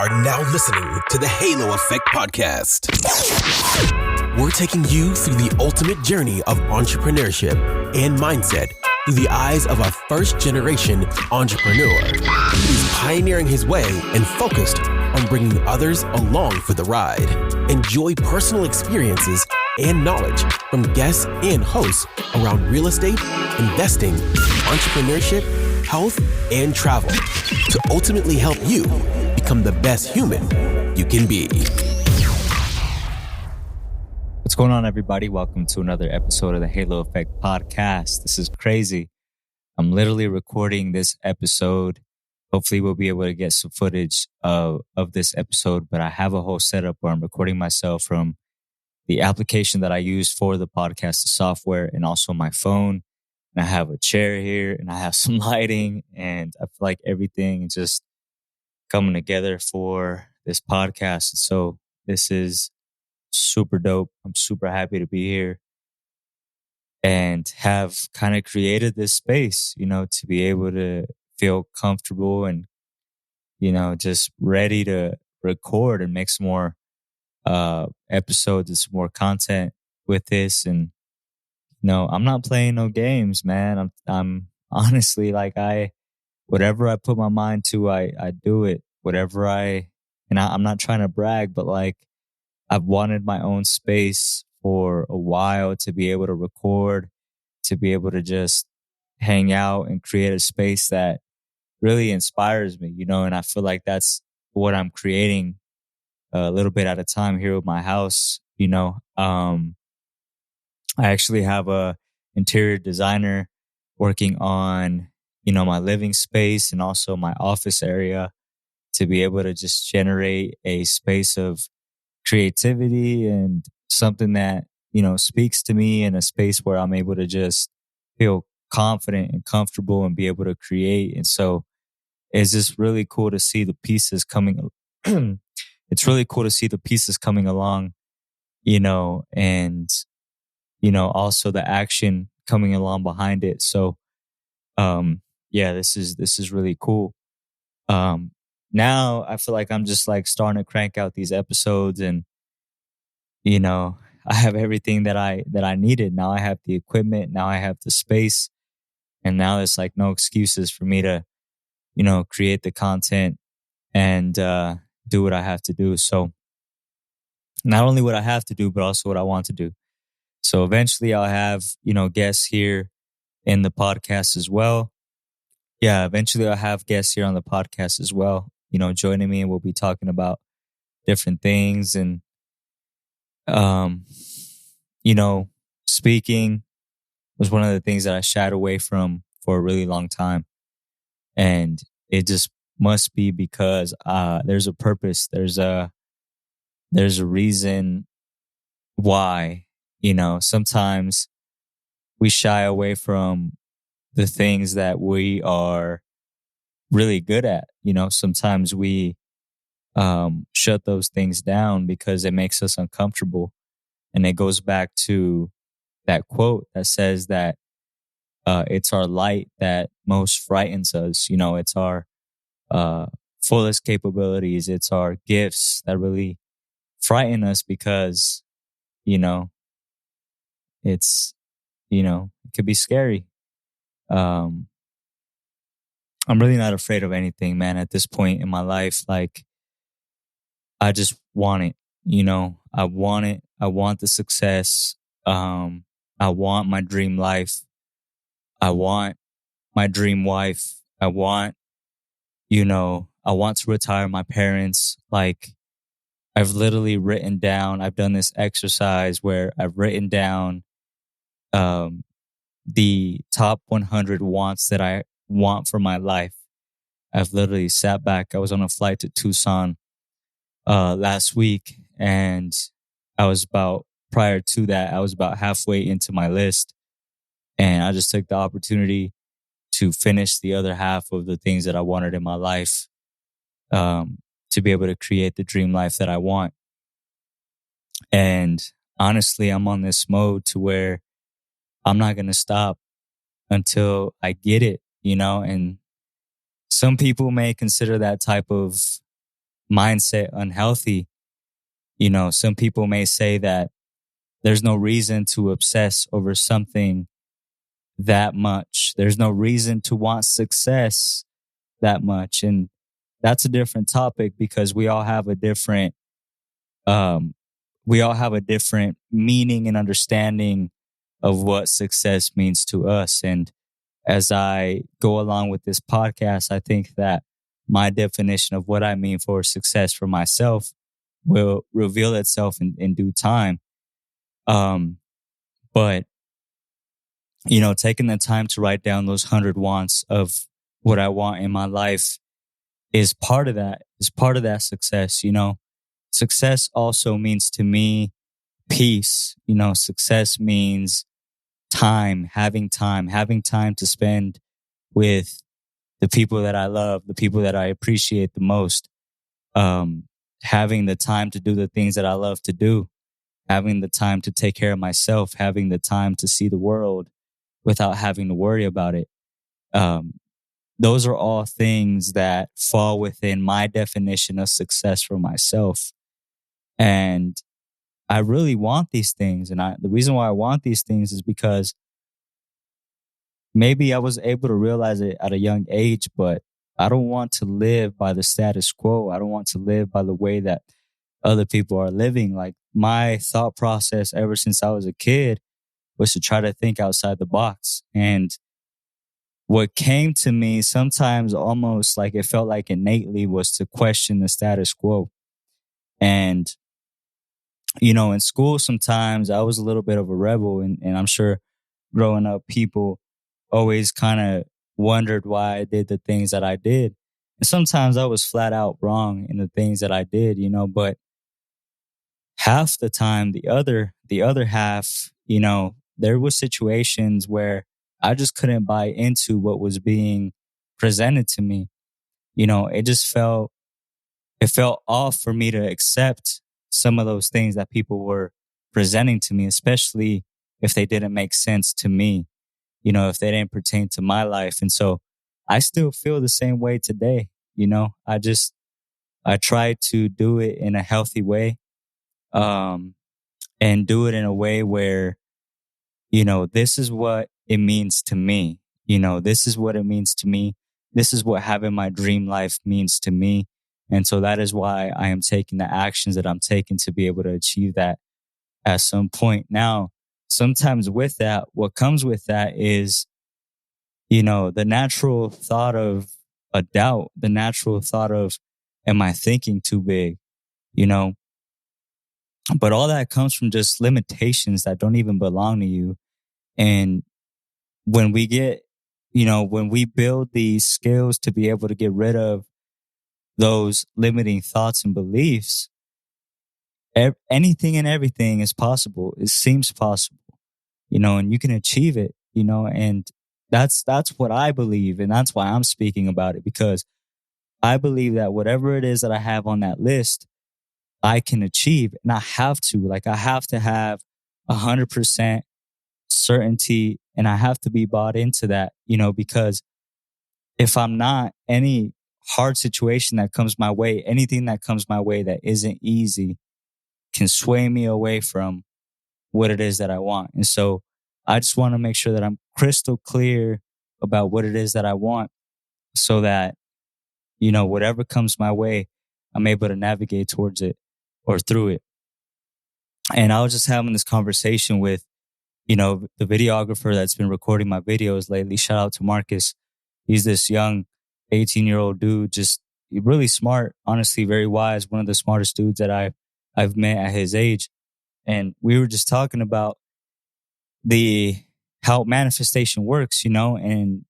are now listening to the Halo Effect Podcast. We're taking you through the ultimate journey of entrepreneurship and mindset through the eyes of a first-generation entrepreneur who's pioneering his way and focused on bringing others along for the ride. Enjoy personal experiences and knowledge from guests and hosts around real estate, investing, entrepreneurship, health, and travel to ultimately help you become the best human you can be. What's going on, everybody? Welcome to another episode of the Halo Effect Podcast. This is crazy. I'm literally recording this episode. Hopefully we'll be able to get some footage of this episode, but I have a whole setup where I'm recording myself from the application that I use for the podcast, the software, and also my phone. And I have a chair here and I have some lighting, and I feel like everything is just coming together for this podcast. So this is super dope. I'm super happy to be here and have kind of created this space, to be able to feel comfortable and, just ready to record and make some more episodes and some more content with this. And I'm not playing no games, man. I'm honestly whatever I put my mind to, I do it. I'm not trying to brag, but I've wanted my own space for a while to be able to record, to be able to just hang out and create a space that really inspires me, and I feel like that's what I'm creating a little bit at a time here with my house. I actually have a interior designer working on, my living space and also my office area to be able to just generate a space of creativity and something that, speaks to me, in a space where I'm able to just feel confident and comfortable and be able to create. And so it's just really cool to see the pieces coming. It's really cool to see the pieces coming along, and also the action coming along behind it. So, this is really cool. Now I feel like I'm just starting to crank out these episodes, and, I have everything that I needed. Now I have the equipment. Now I have the space, and now there's no excuses for me to, create the content and, do what I have to do. So not only what I have to do, but also what I want to do. So eventually I'll have, guests here in the podcast as well. Yeah, eventually I'll have guests here on the podcast as well, joining me, and we'll be talking about different things. And, speaking was one of the things that I shied away from for a really long time. And it just must be because there's a purpose. There's a reason why. Sometimes we shy away from the things that we are really good at. Sometimes we shut those things down because it makes us uncomfortable. And it goes back to that quote that says that it's our light that most frightens us. It's our fullest capabilities. It's our gifts that really frighten us because, it's, it could be scary. I'm really not afraid of anything, man, at this point in my life. I just want it, I want it. I want the success. I want my dream life. I want my dream wife. I want, I want to retire my parents. I've literally written down, I've done this exercise where I've written down the top 100 wants that I want for my life. I've literally sat back. I was on a flight to Tucson last week, and prior to that, I was about halfway into my list, and I just took the opportunity to finish the other half of the things that I wanted in my life, to be able to create the dream life that I want. And honestly, I'm on this mode to where I'm not going to stop until I get it, and some people may consider that type of mindset unhealthy. You know, some people may say that there's no reason to obsess over something that much. There's no reason to want success that much. And that's a different topic because um, we all have a different meaning and understanding of what success means to us. And as I go along with this podcast, I think that my definition of what I mean for success for myself will reveal itself in due time. But you know, taking the time to write down those 100 wants of what I want in my life is part of that, success. You know, success also means to me peace. You know, success means having time to spend with the people that I love, the people that I appreciate the most. Having the time to do the things that I love to do, having the time to take care of myself, having the time to see the world without having to worry about it. Those are all things that fall within my definition of success for myself. And I really want these things. And the reason why I want these things is because maybe I was able to realize it at a young age, but I don't want to live by the status quo. I don't want to live by the way that other people are living. Like, my thought process ever since I was a kid was to try to think outside the box. And what came to me sometimes almost like it felt like innately was to question the status quo. And, you know, in school, sometimes I was a little bit of a rebel, and I'm sure growing up, people always kind of wondered why I did the things that I did. And sometimes I was flat out wrong in the things that I did, you know, but half the time, the other half, you know, there were situations where I just couldn't buy into what was being presented to me. You know, it felt off for me to accept some of those things that people were presenting to me, especially if they didn't make sense to me, you know, if they didn't pertain to my life. And so I still feel the same way today. You know, I try to do it in a healthy way, and do it in a way where, you know, this is what it means to me. You know, this is what it means to me. This is what having my dream life means to me. And so that is why I am taking the actions that I'm taking to be able to achieve that at some point. Now, sometimes with that, what comes with that is, you know, the natural thought of a doubt, the natural thought of, am I thinking too big? You know, but all that comes from just limitations that don't even belong to you. And when we get, you know, when we build these skills to be able to get rid of those limiting thoughts and beliefs, anything and everything is possible. It seems possible, you know, and you can achieve it, you know, and that's what I believe. And that's why I'm speaking about it, because I believe that whatever it is that I have on that list, I can achieve. And I have to have 100% certainty, and I have to be bought into that, you know, because if I'm not, any hard situation that comes my way, anything that comes my way that isn't easy can sway me away from what it is that I want. And so I just want to make sure that I'm crystal clear about what it is that I want, so that, you know, whatever comes my way, I'm able to navigate towards it or through it. And I was just having this conversation with, you know, the videographer that's been recording my videos lately. Shout out to Marcus. He's this young 18-year-old dude, just really smart, honestly, very wise, one of the smartest dudes that I've met at his age. And we were just talking about how manifestation works, you know, and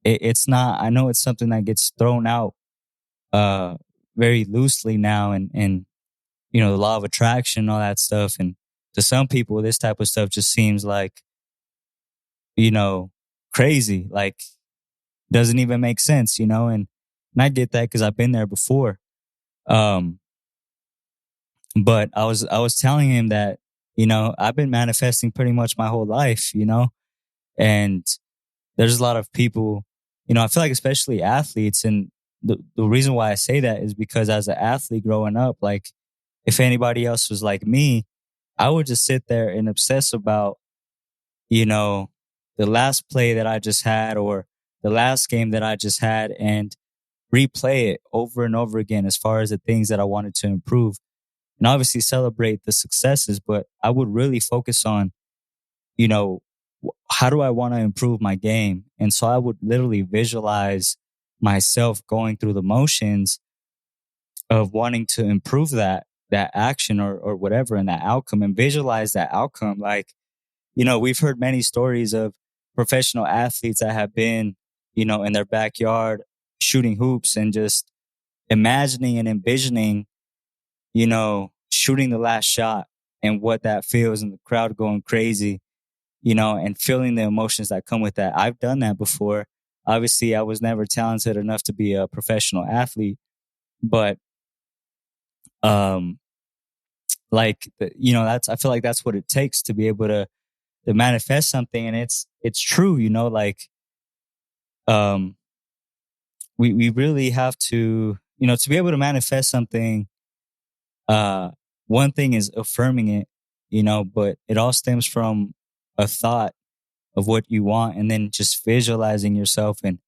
it's not, I know it's something that gets thrown out very loosely now, and you know, the law of attraction, all that stuff. And to some people, this type of stuff just seems like, you know, crazy, like doesn't even make sense, you know, and I get that because I've been there before. But I was telling him that, you know, I've been manifesting pretty much my whole life, you know, and there's a lot of people, you know, I feel like especially athletes, and the reason why I say that is because as an athlete growing up, like if anybody else was like me, I would just sit there and obsess about, you know, the last play that I just had or the last game that I just had and replay it over and over again as far as the things that I wanted to improve. And obviously celebrate the successes, but I would really focus on, you know, how do I want to improve my game? And so I would literally visualize myself going through the motions of wanting to improve that action or whatever and that outcome and visualize that outcome. Like, you know, we've heard many stories of professional athletes that have been, you know, in their backyard shooting hoops and just imagining and envisioning, you know, shooting the last shot and what that feels and the crowd going crazy, you know, and feeling the emotions that come with that. I've done that before. Obviously, I was never talented enough to be a professional athlete, but um you know, that's, I feel like that's what it takes to be able to manifest something. And it's true, you know, like um we really have to, you know, to be able to manifest something. uh One thing is affirming it, you know, but it all stems from a thought of what you want and then just visualizing yourself and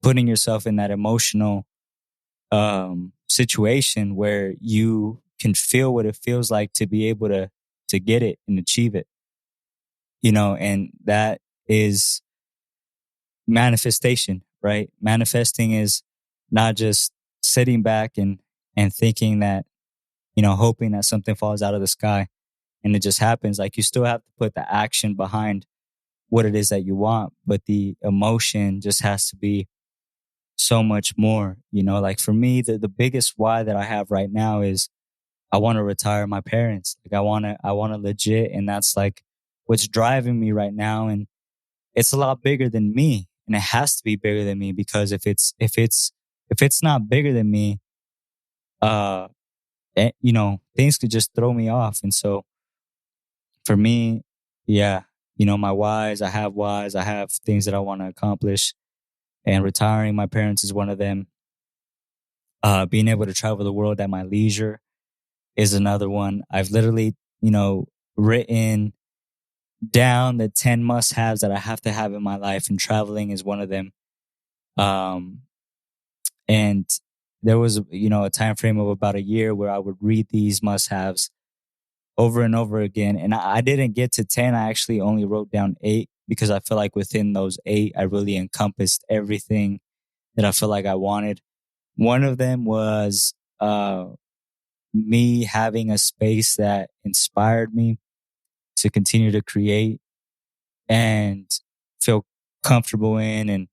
putting yourself in that emotional situation where you can feel what it feels like to be able to get it and achieve it, you know. And that is manifestation, right? Manifesting is not just sitting back and thinking that, you know, hoping that something falls out of the sky and it just happens. Like, you still have to put the action behind what it is that you want, but the emotion just has to be so much more, you know. Like for me, the biggest why that I have right now is I want to retire my parents. Like I want to legit. And that's like what's driving me right now. And it's a lot bigger than me, and it has to be bigger than me, because if it's not bigger than me, uh, you know, things could just throw me off. And so for me, yeah, you know, my whys, I have things that I want to accomplish, and retiring my parents is one of them. Being able to travel the world at my leisure is another one. I've literally, you know, written down the 10 must haves that I have to have in my life, and traveling is one of them. Um, and there was, you know, a time frame of about a year where I would read these must haves over and over again. And I didn't get to 10. I actually only wrote down 8 because I feel like within those 8, I really encompassed everything that I feel like I wanted. One of them was, me having a space that inspired me to continue to create and feel comfortable in, and,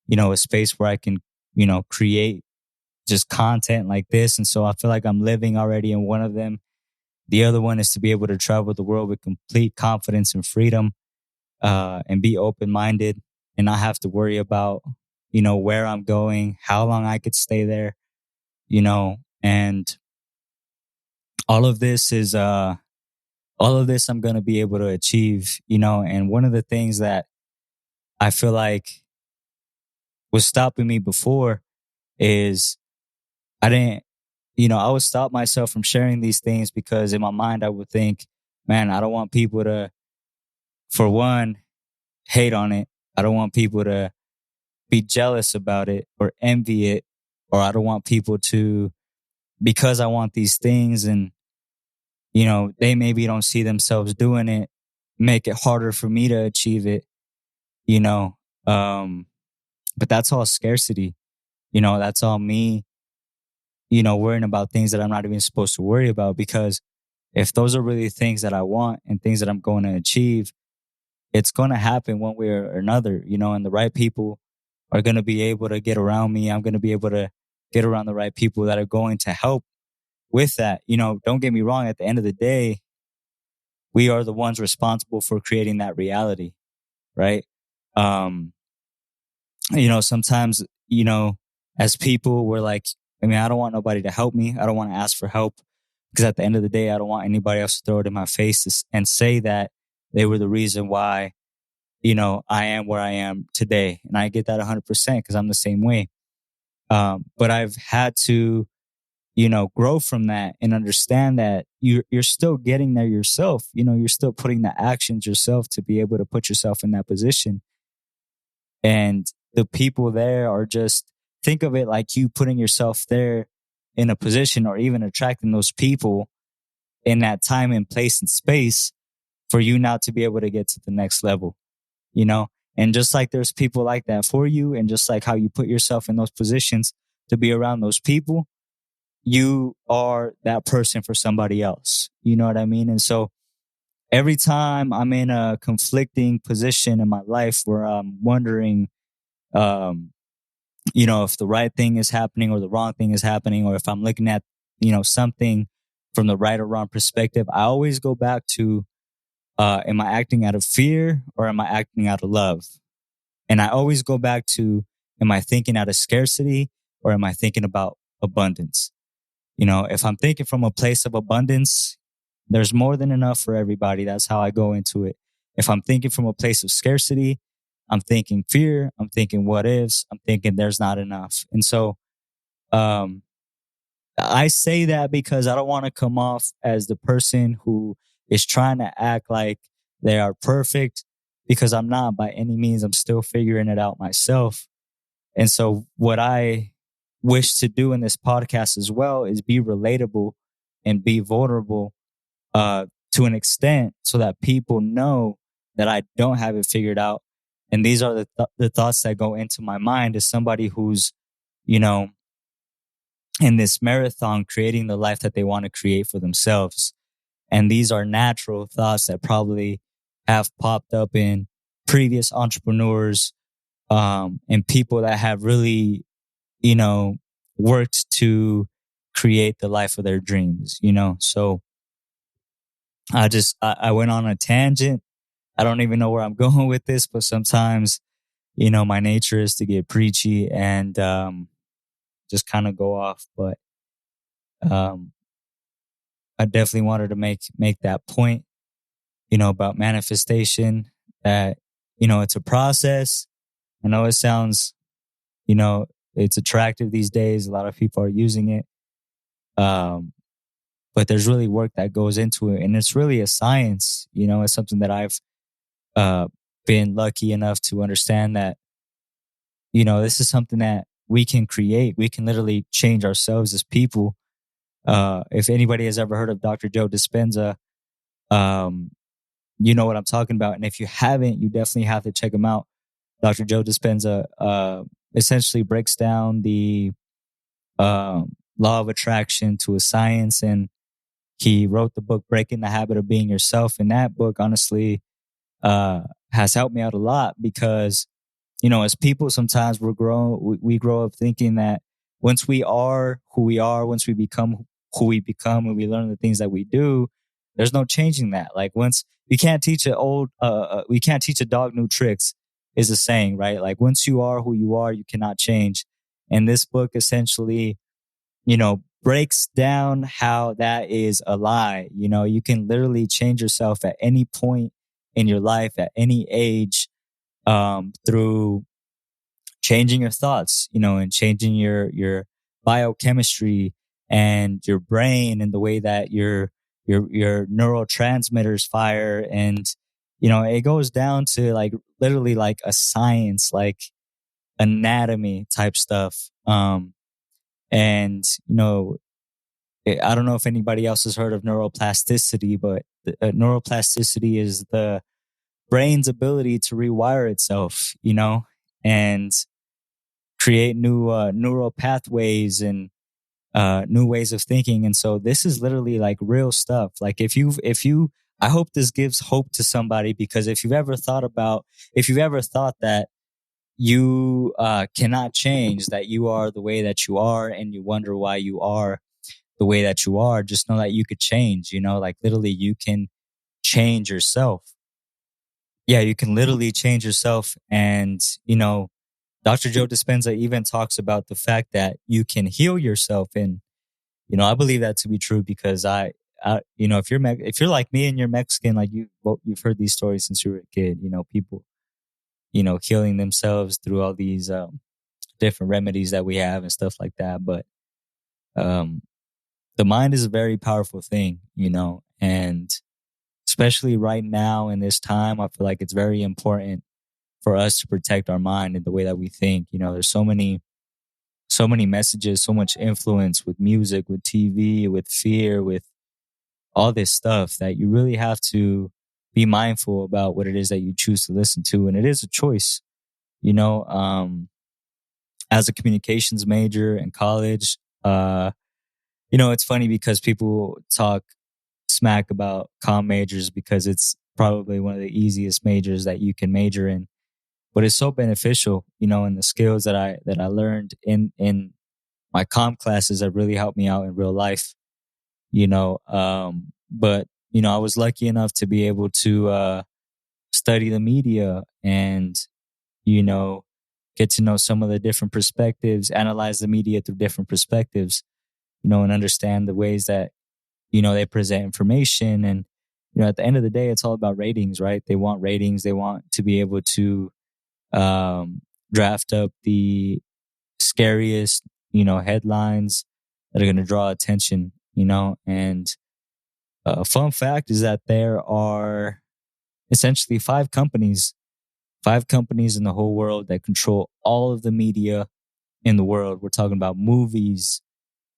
you know, a space where I can, you know, create just content like this. And so I feel like I'm living already in one of them. The other one is to be able to travel the world with complete confidence and freedom, and be open minded and not have to worry about, you know, where I'm going, how long I could stay there, you know. And all of this is, all of this I'm going to be able to achieve, you know. And one of the things that I feel like was stopping me before is I didn't, you know, I would stop myself from sharing these things because in my mind I would think, man, I don't want people to, for one, hate on it. I don't want people to be jealous about it or envy it, or I don't want people to, because I want these things and, you know, they maybe don't see themselves doing it, make it harder for me to achieve it, you know. Um, but that's all scarcity, you know, that's all me, you know, worrying about things that I'm not even supposed to worry about. Because if those are really things that I want and things that I'm going to achieve, it's going to happen one way or another, you know. And the right people are going to be able to get around me. I'm going to be able to get around the right people that are going to help with that. You know, don't get me wrong. At the end of the day, we are the ones responsible for creating that reality, right? Um, you know, sometimes, you know, as people, we're like, I mean, I don't want nobody to help me. I don't want to ask for help, because at the end of the day, I don't want anybody else to throw it in my face and say that they were the reason why, you know, I am where I am today. And I get that 100% because I'm the same way. But I've had to, grow from that and understand that you're still getting there yourself. You're still putting the actions yourself to be able to put yourself in that position. And the people there are just, think of it like you putting yourself there in a position, or even attracting those people in that time and place and space for you now to be able to get to the next level, you know? And just like there's people like that for you, and just like how you put yourself in those positions to be around those people, you are that person for somebody else. You know what I mean? And so every time I'm in a conflicting position in my life where I'm wondering, if the right thing is happening or the wrong thing is happening, or if I'm looking at, something from the right or wrong perspective, I always go back to, am I acting out of fear or am I acting out of love? And I always go back to, am I thinking out of scarcity or am I thinking about abundance? If I'm thinking from a place of abundance, there's more than enough for everybody. That's how I go into it. If I'm thinking from a place of scarcity, I'm thinking fear. I'm thinking what ifs. I'm thinking there's not enough. And so, I say that because I don't want to come off as the person who is trying to act like they are perfect, because I'm not by any means. I'm still figuring it out myself. And so what I wish to do in this podcast as well is be relatable and be vulnerable, to an extent, so that people know that I don't have it figured out. And these are the thoughts that go into my mind as somebody who's, in this marathon, creating the life that they want to create for themselves. And these are natural thoughts that probably have popped up in previous entrepreneurs, and people that have really, worked to create the life of their dreams, So I went on a tangent. I don't even know where I'm going with this, but sometimes, my nature is to get preachy and, just kind of go off. But, I definitely wanted to make that point, about manifestation, that, it's a process. I know it sounds, it's attractive these days. A lot of people are using it. But there's really work that goes into it, and it's really a science. It's something that I've, been lucky enough to understand that, this is something that we can create. We can literally change ourselves as people. If anybody has ever heard of Dr. Joe Dispenza, you know what I'm talking about. And if you haven't, you definitely have to check him out. Dr. Joe Dispenza, essentially breaks down the, law of attraction to a science. And he wrote the book, Breaking the Habit of Being Yourself. And that book, honestly, has helped me out a lot, because, as people, sometimes we grow up thinking that once we are who we are, once we become who we become, and we learn the things that we do, there's no changing that. Like, once we can't teach we can't teach a dog new tricks, is a saying, right? Like, once you are who you are, you cannot change. And this book essentially, breaks down how that is a lie. You can literally change yourself at any point in your life, at any age, through changing your thoughts, and changing your biochemistry and your brain, and the way that your neurotransmitters fire. And, it goes down to like literally like a science, like anatomy type stuff. And, I don't know if anybody else has heard of neuroplasticity, but neuroplasticity is the brain's ability to rewire itself, and create new neural pathways and new ways of thinking. And so this is literally like real stuff. Like, if you, I hope this gives hope to somebody, because if you've ever thought that you cannot change, that you are the way that you are, and you wonder why you are the way that you are, just know that you could change. Like, literally, you can change yourself. Yeah, you can literally change yourself. And, Dr. Joe Dispenza even talks about the fact that you can heal yourself. And, I believe that to be true, because if you're like me and you're Mexican, like you've heard these stories since you were a kid, people, healing themselves through all these, different remedies that we have and stuff like that. But um, the mind is a very powerful thing, and especially right now in this time, I feel like it's very important for us to protect our mind and the way that we think. There's so many messages, so much influence with music, with TV, with fear, with all this stuff that you really have to be mindful about what it is that you choose to listen to. And it is a choice, as a communications major in college. It's funny because people talk smack about comm majors because it's probably one of the easiest majors that you can major in. But it's so beneficial, and the skills that I learned in my comm classes have really helped me out in real life, But I was lucky enough to be able to study the media and get to know some of the different perspectives, analyze the media through different perspectives, and understand the ways that they present information. And at the end of the day, it's all about ratings, right? They want ratings. They want to be able to draft up the scariest, headlines that are going to draw attention, and a fun fact is that there are essentially five companies in the whole world that control all of the media in the world. We're talking about movies,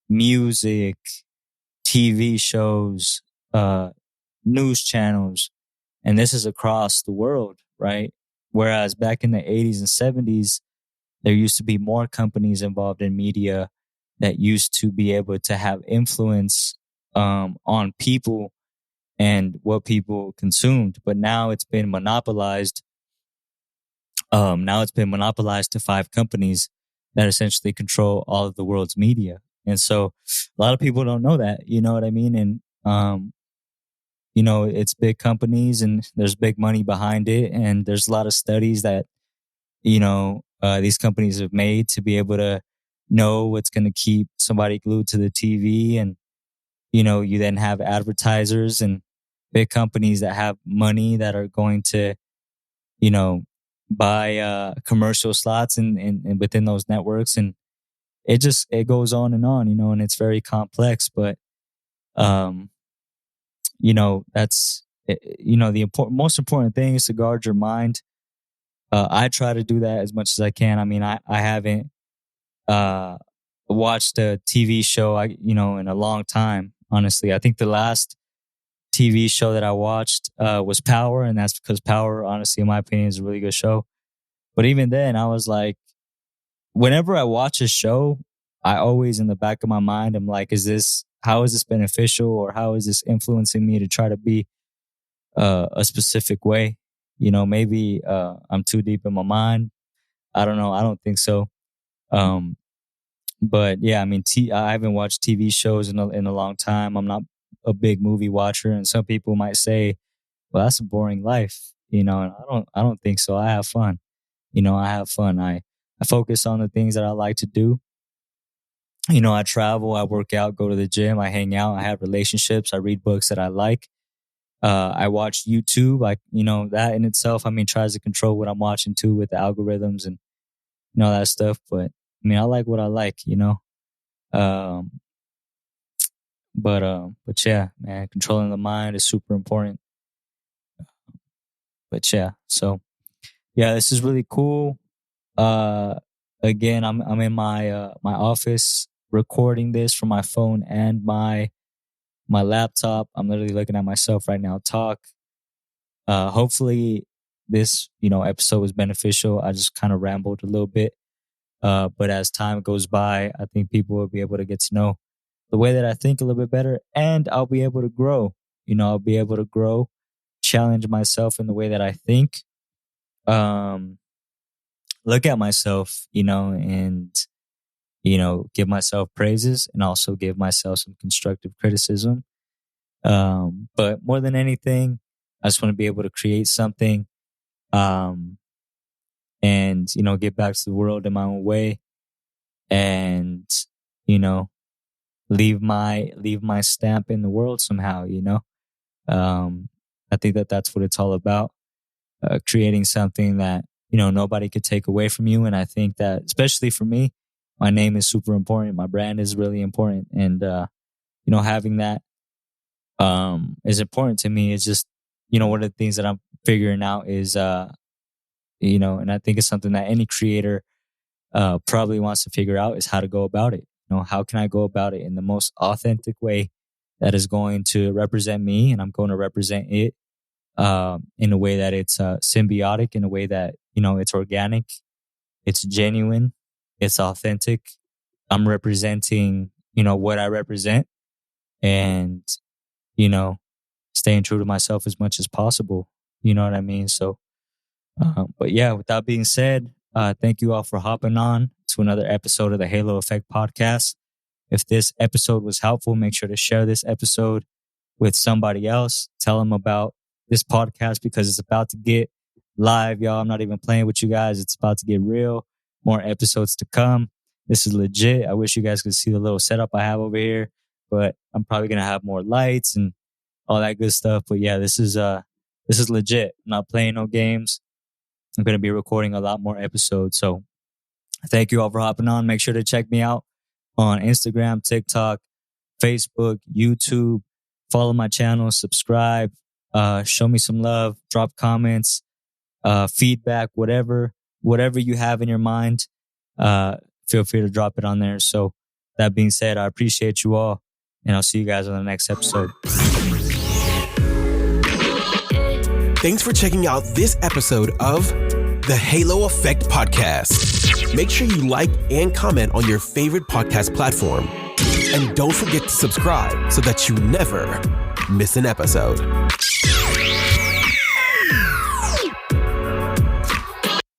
music, TV shows, news channels, and this is across the world, right? Whereas back in the 80s and 70s, there used to be more companies involved in media that used to be able to have influence on people and what people consumed. But now it's been monopolized. To five companies that essentially control all of the world's media. And so a lot of people don't know that, you know what I mean? And, it's big companies and there's big money behind it. And there's a lot of studies that, these companies have made to be able to know what's going to keep somebody glued to the TV. And, you then have advertisers and big companies that have money that are going to, buy commercial slots and within those networks. And it goes on, and it's very complex. But, that's, the most important thing is to guard your mind. I try to do that as much as I can. I mean, I haven't watched a TV show, in a long time, honestly. I think the last TV show that I watched was Power, and that's because Power, honestly, in my opinion, is a really good show. But even then, I was like, whenever I watch a show, I always, in the back of my mind, I'm like, how is this beneficial, or how is this influencing me to try to be a specific way? Maybe I'm too deep in my mind. I don't know. I don't think so. But yeah, I mean, I haven't watched TV shows in a long time. I'm not a big movie watcher, and some people might say, "Well, that's a boring life," and I don't think so. I have fun. I have fun. I focus on the things that I like to do. I travel, I work out, go to the gym, I hang out, I have relationships, I read books that I like. I watch YouTube. That in itself, I mean, tries to control what I'm watching too with the algorithms and that stuff. But I mean, I like what I like, Um, but yeah, man, controlling the mind is super important. But yeah, so yeah, this is really cool. Again, I'm in my my office recording this from my phone and my laptop. I'm literally looking at myself right now talk. Hopefully this, episode was beneficial. I just kind of rambled a little bit. But as time goes by, I think people will be able to get to know the way that I think a little bit better, and I'll be able to grow. I'll be able to grow, challenge myself in the way that I think. Look at myself, and give myself praises and also give myself some constructive criticism. But more than anything, I just want to be able to create something, and get back to the world in my own way, and leave my stamp in the world somehow. I think that that's what it's all about, creating something that nobody could take away from you. And I think that, especially for me, my name is super important. My brand is really important. And, having that is important to me. It's just, one of the things that I'm figuring out is, and I think it's something that any creator probably wants to figure out is how to go about it. How can I go about it in the most authentic way that is going to represent me, and I'm going to represent it in a way that it's symbiotic, in a way that, it's organic, it's genuine, it's authentic. I'm representing, what I represent, and, staying true to myself as much as possible. You know what I mean? So, but yeah, with that being said, thank you all for hopping on to another episode of the Halo Effect podcast. If this episode was helpful, make sure to share this episode with somebody else. Tell them about this podcast because it's about to get live, y'all. I'm not even playing with you guys. It's about to get real. More episodes to come. This is legit. I wish you guys could see the little setup I have over here, but I'm probably going to have more lights and all that good stuff. But yeah, this is legit. I'm not playing no games. I'm going to be recording a lot more episodes. So thank you all for hopping on. Make sure to check me out on Instagram, TikTok, Facebook, YouTube. Follow my channel, subscribe, show me some love, drop comments, feedback, whatever you have in your mind. Feel free to drop it on there. So that being said, I appreciate you all, and I'll see you guys on the next episode. Thanks for checking out this episode of the Halo Effect Podcast. Make sure you like and comment on your favorite podcast platform. And don't forget to subscribe so that you never miss an episode.